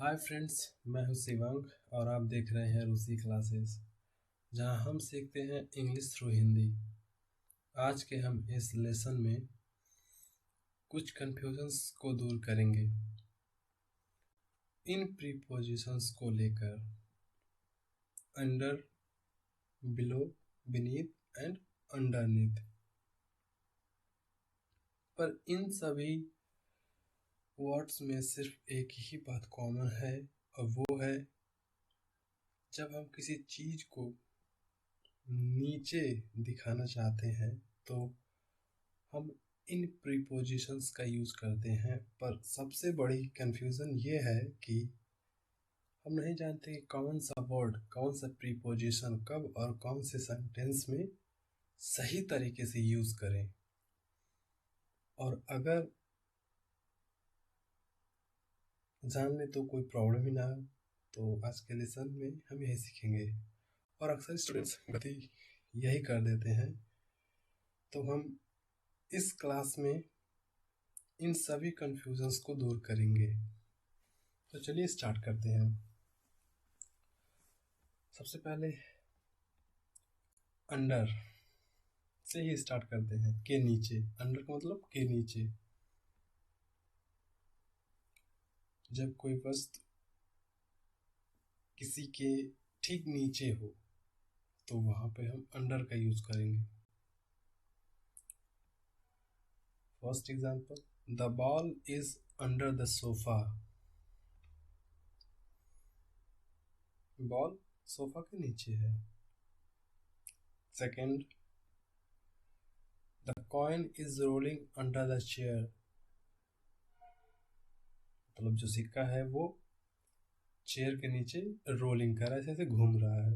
Hi friends, मैं हूं शिवांग और आप देख रहे हैं रूसी क्लासेस, जहां हम सीखते हैं इंग्लिश थ्रू हिंदी। आज के हम इस लेसन में कुछ कन्फ्यूजन्स को दूर करेंगे इन प्रीपोजिशंस को लेकर। Under, below, beneath and underneath. पर इन सभी वर्ड्स में सिर्फ एक ही बात कॉमन है, और वो है जब हम किसी चीज को नीचे दिखाना चाहते हैं तो हम इन प्रीपोजिशंस का यूज करते हैं। पर सबसे बड़ी कंफ्यूजन ये है कि हम नहीं जानते कि कौन सा वर्ड, कौन सा प्रीपोजिशन कब और कौन से सेंटेंस में सही तरीके से यूज करें। और अगर जान ले तो कोई प्रॉब्लम ही ना हो। तो आज के लेसन में हम यही सीखेंगे, और अक्सर स्टूडेंट्स गलती यही कर देते हैं। तो हम इस क्लास में इन सभी कंफ्यूजन्स को दूर करेंगे। तो चलिए स्टार्ट करते हैं। सबसे पहले अंडर से ही स्टार्ट करते हैं, के नीचे। अंडर का मतलब के नीचे। जब कोई वस्तु किसी के ठीक नीचे हो तो वहां पे हम अंडर का यूज करेंगे। First example, the ball is under the sofa. Ball sofa के नीचे है। Second, the coin is rolling under the chair. मतलब जो सिक्का है वो चेयर के नीचे रोलिंग कर रहा है, ऐसे घूम रहा है।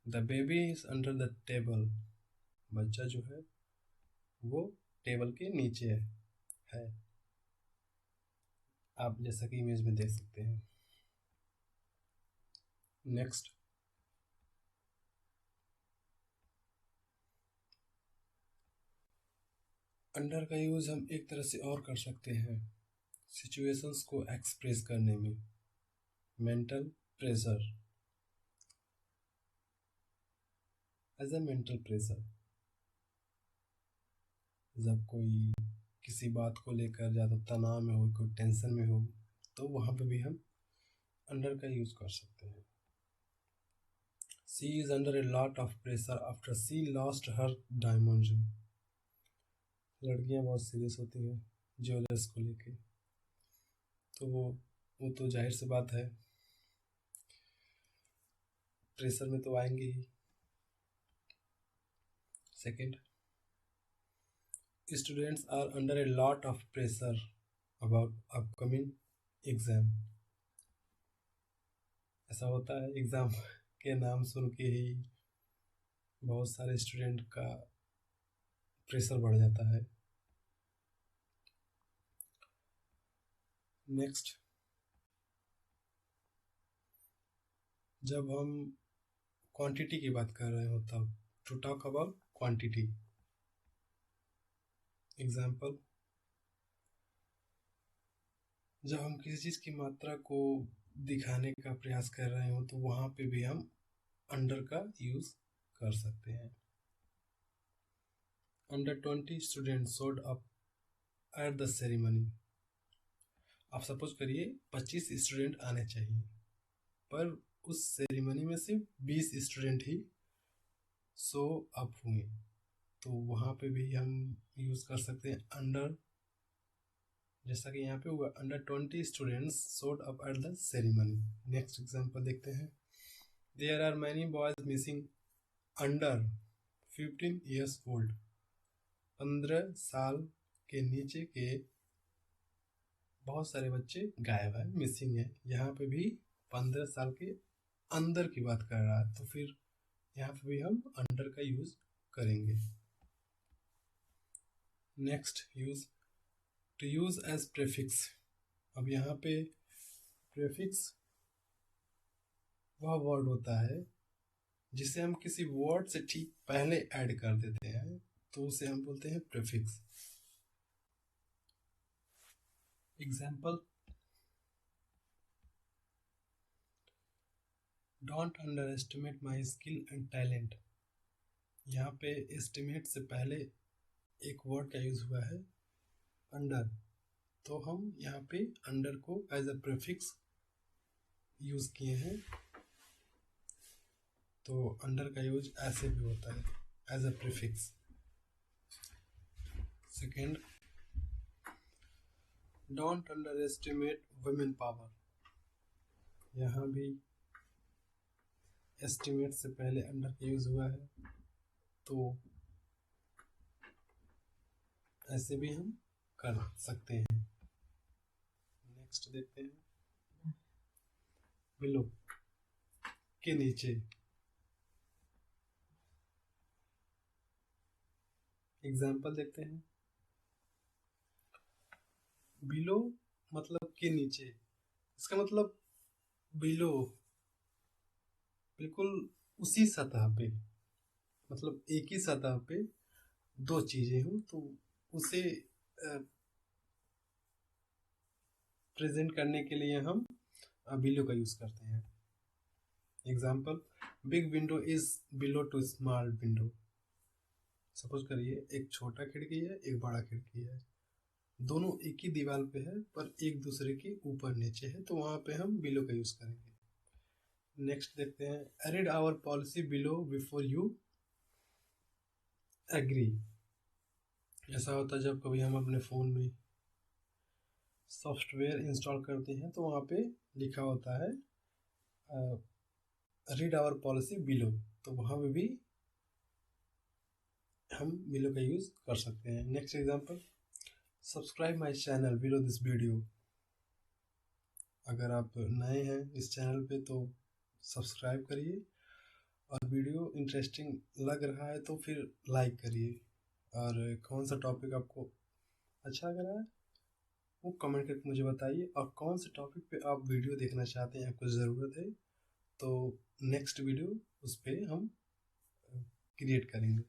The baby is under the table. बच्चा जो है वो टेबल के नीचे है। आप जैसा कि इमेज में देख सकते हैं। नेक्स्ट, अंडर का यूज हम एक तरह से और कर सकते हैं सिचुएशंस को एक्सप्रेस करने में। Mental pressure, as a mental pressure. जब कोई किसी बात को लेकर ज़्यादा तनाव में हो, कोई टेंशन में हो, तो वहाँ पे भी हम अंडर का यूज कर सकते हैं। She is under a lot of pressure after she lost her diamond ring. लड़कियां बहुत सीरियस होती हैं ज्वेलर्स को लेके, तो वो तो जाहिर सी बात है, प्रेशर में तो आएंगे ही। Second, students are under a lot of pressure about upcoming exam. ऐसा होता है, एग्जाम के नाम सुन के ही बहुत सारे स्टूडेंट का प्रेशर बढ़ जाता है। नेक्स्ट, जब हम क्वांटिटी की बात कर रहे हो तब to talk about quantity. Example, जब हम किसी चीज की मात्रा को दिखाने का प्रयास कर रहे हो तो वहां पे भी हम अंडर का यूज कर सकते हैं। Under 20 student showed up at the ceremony. आप सपोज करिए 25 स्टूडेंट आने चाहिए, पर उस सेरेमनी में सिर्फ 20 स्टूडेंट ही शो अप हुए, तो वहां पे भी हम यूज कर सकते हैं अंडर। जैसा कि यहाँ पे हुआ, under 20 students showed up at the ceremony. Next example देखते हैं। There are many boys missing under 15 years old. 15 साल के नीचे के बहुत सारे बच्चे गायब हैं, मिसिंग है। यहाँ पे भी 15 साल के अंदर की बात कर रहा है, तो फिर यहाँ पे भी हम अंडर का यूज करेंगे। Next, use to use as prefix. अब यहाँ पे प्रेफिक्स वह वर्ड होता है जिसे हम किसी वर्ड से ठीक पहले ऐड कर देते हैं, तो उसे हम बोलते हैं prefix. Example, don't under estimate my skill and talent. यहाँ पे एस्टिमेट से पहले एक वर्ड का यूज हुआ है अंडर, तो हम यहाँ पे अंडर को एज अ प्रीफिक्स यूज किए हैं। तो अंडर का यूज ऐसे भी होता है as a prefix. Second, don't underestimate women power. यहाँ भी एस्टिमेट से पहले अंडर का यूज हुआ है, तो ऐसे भी हम कर सकते हैं। नेक्स्ट देखते हैं, बिलो के नीचे। एग्जाम्पल देखते हैं, बिलो मतलब के नीचे, इसका मतलब बिलो बिल्कुल उसी सतह पे, मतलब एक ही सतह पे दो चीजें हों तो उसे प्रेजेंट करने के लिए हम बिलो का यूज करते हैं। Example, big window is below to small window. Suppose करिए एक छोटा खिड़की है, एक बड़ा खिड़की है, दोनों एक ही दीवार पे है पर एक दूसरे के ऊपर नीचे है, तो वहां पे हम बिलो का यूज करेंगे। नेक्स्ट देखते हैं, read our policy below before you agree. ऐसा होता है जब कभी हम अपने फ़ोन में सॉफ्टवेयर इंस्टॉल करते हैं तो वहाँ पे लिखा होता है रीड आवर पॉलिसी बिलो, तो वहाँ पे भी हम बिलो का यूज़ कर सकते हैं। Next example, subscribe my channel below this video. अगर आप नए हैं इस चैनल पे तो सब्सक्राइब करिए, और वीडियो इंटरेस्टिंग लग रहा है तो फिर लाइक करिए, और कौन सा टॉपिक आपको अच्छा लग रहा है वो कमेंट करके मुझे बताइए, और कौन से टॉपिक पे आप वीडियो देखना चाहते हैं, आपको ज़रूरत है तो नेक्स्ट वीडियो उस पर हम क्रिएट करेंगे।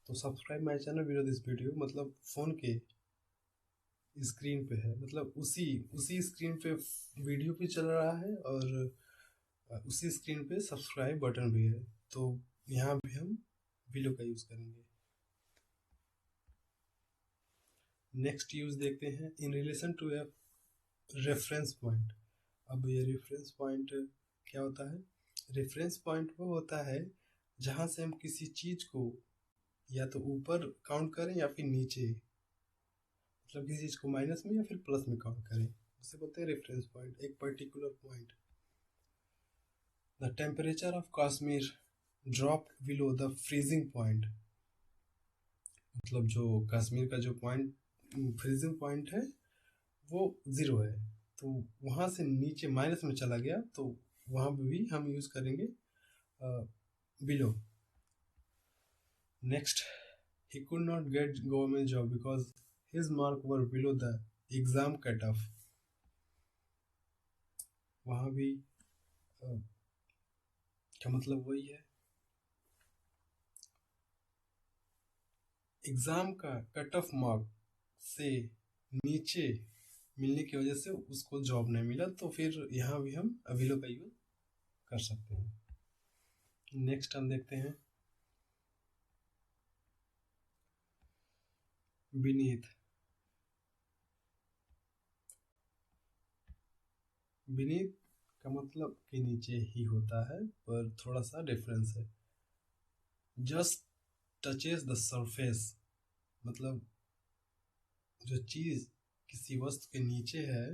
तो subscribe my channel video this video मतलब फ़ोन के स्क्रीन पे है, मतलब उसी उसी स्क्रीन पे वीडियो भी चल रहा है और उसी स्क्रीन पे सब्सक्राइब बटन भी है, तो यहाँ भी हम बिलो का यूज़ करेंगे। नेक्स्ट यूज़ देखते हैं, in relation to a reference point. अब ये रेफरेंस पॉइंट क्या होता है? रेफरेंस पॉइंट वो होता है जहाँ से हम किसी चीज़ को या तो ऊपर काउंट करें या फिर नीचे, मतलब किसी चीज़ को माइनस में या फिर प्लस में काउंट करें, उसे बोलते हैं रेफरेंस पॉइंट, एक particular point. The temperature of Kashmir drop below the freezing point. मतलब जो कश्मीर का जो पॉइंट फ्रीजिंग पॉइंट है वो 0 है, तो वहाँ से नीचे माइनस में चला गया तो वहाँ पे भी हम यूज़ करेंगे below. Next, he could not get government job because his mark were below the exam cutoff। वहाँ भी क्या मतलब वही है, एग्जाम का कट ऑफ मार्क से नीचे मिलने की वजह से उसको जॉब नहीं मिला, तो फिर यहाँ भी हम बिलो का यूज कर सकते हैं। नेक्स्ट हम देखते हैं, बीनीथ। बीनीथ का मतलब के नीचे ही होता है, पर थोड़ा सा डिफरेंस है। जस्ट टचेस द सरफेस, मतलब जो चीज़ किसी वस्तु के नीचे है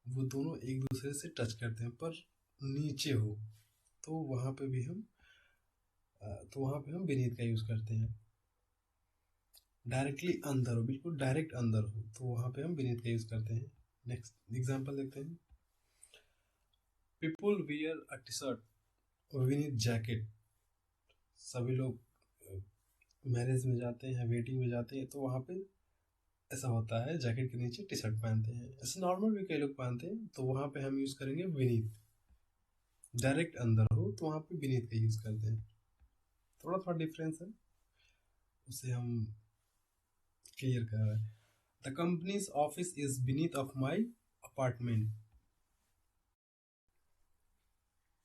वो दोनों एक दूसरे से टच करते हैं पर नीचे हो, तो वहाँ पे भी हम बीनीथ का यूज़ करते हैं। डायरेक्टली अंदर हो, बिल्कुल डायरेक्ट अंदर हो, तो वहाँ पे हम बीनीथ का यूज़ करते हैं। नेक्स्ट एग्जांपल देखते हैं, पीपल वियर अ टी शर्ट बीनीथ जैकेट। सभी लोग मैरिज में जाते हैं, वेडिंग में जाते हैं, तो वहाँ पे ऐसा होता है जैकेट के नीचे टी शर्ट पहनते हैं, ऐसे नॉर्मल भी कई लोग पहनते हैं, तो वहाँ पे हम यूज़ करेंगे बीनीथ। डायरेक्ट अंदर हो तो वहाँ पे बीनीथ का यूज़ करते हैं, थोड़ा थोड़ा डिफरेंस है, उसे हम क्लियर कर रहे हैं। The companies office is beneath of my apartment.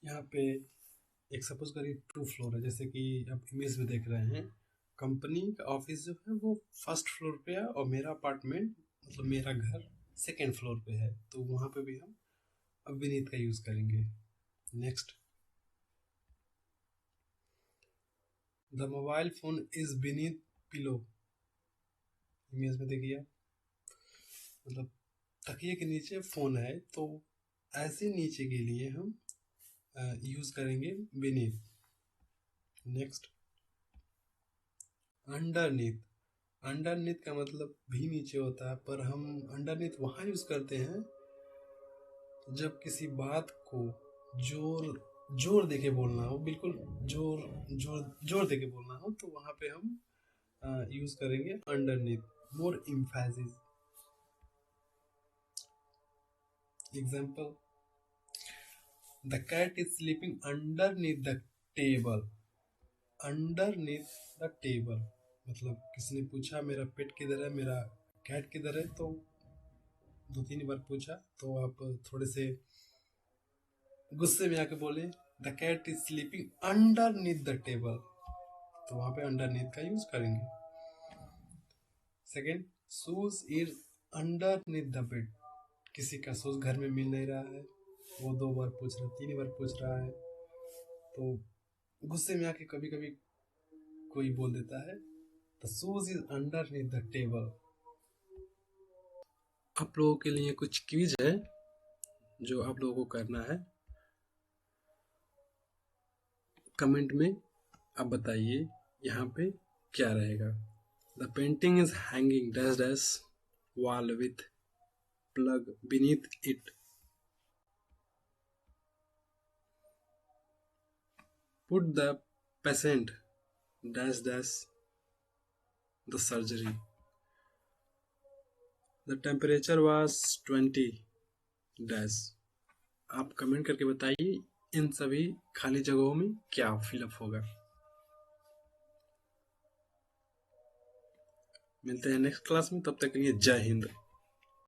यहाँ पे एक सपोज करिए 2 फ्लोर है, जैसे कि आप इमेज में देख रहे हैं, कंपनी का ऑफिस जो है वो फर्स्ट फ्लोर पे है और मेरा अपार्टमेंट मतलब मेरा घर सेकेंड फ्लोर पे है, तो वहाँ पे भी हम अब बीनीथ का यूज़ करेंगे। Next, the mobile phone is beneath pillow. Image में देखिए आप, मतलब तकिए के नीचे फोन है, तो ऐसे नीचे के लिए हम यूज करेंगे बीनीथ। Next, underneath. अंडरनीथ का मतलब भी नीचे होता है, पर हम अंडरनीथ वहाँ यूज करते हैं जब किसी बात को जोर जोर देके बोलना हो, बिल्कुल जोर जोर जोर देके बोलना हो, तो वहाँ पे हम यूज करेंगे underneath, more emphasis. Example, the cat is sleeping underneath the table. Underneath the table मतलब किसी ने पूछा मेरा पेट किधर है, मेरा कैट किधर है, तो 2-3 बार पूछा, तो आप थोड़े से गुस्से में आके बोले the cat is sleeping underneath the table, तो वहां पे अंडरनीथ का यूज करेंगे। Second, shoes is underneath the bed. किसी का शूज घर में मिल नहीं रहा है, वो 2 बार पूछ रहा है, 3 बार पूछ रहा है, तो गुस्से में आके कभी कभी कोई बोल देता है the shoes is underneath the table. आप लोगों के लिए कुछ क्विज है जो आप लोगों को करना है। कमेंट में आप बताइए यहाँ पे क्या रहेगा। The painting is hanging dash dash wall with plug beneath it. Put the patient dash dash the surgery. The temperature was 20 dash. आप कमेंट करके बताइए इन सभी खाली जगहों में क्या फिलअप होगा। मिलते हैं नेक्स्ट क्लास में, तब तक के लिए जय हिंद।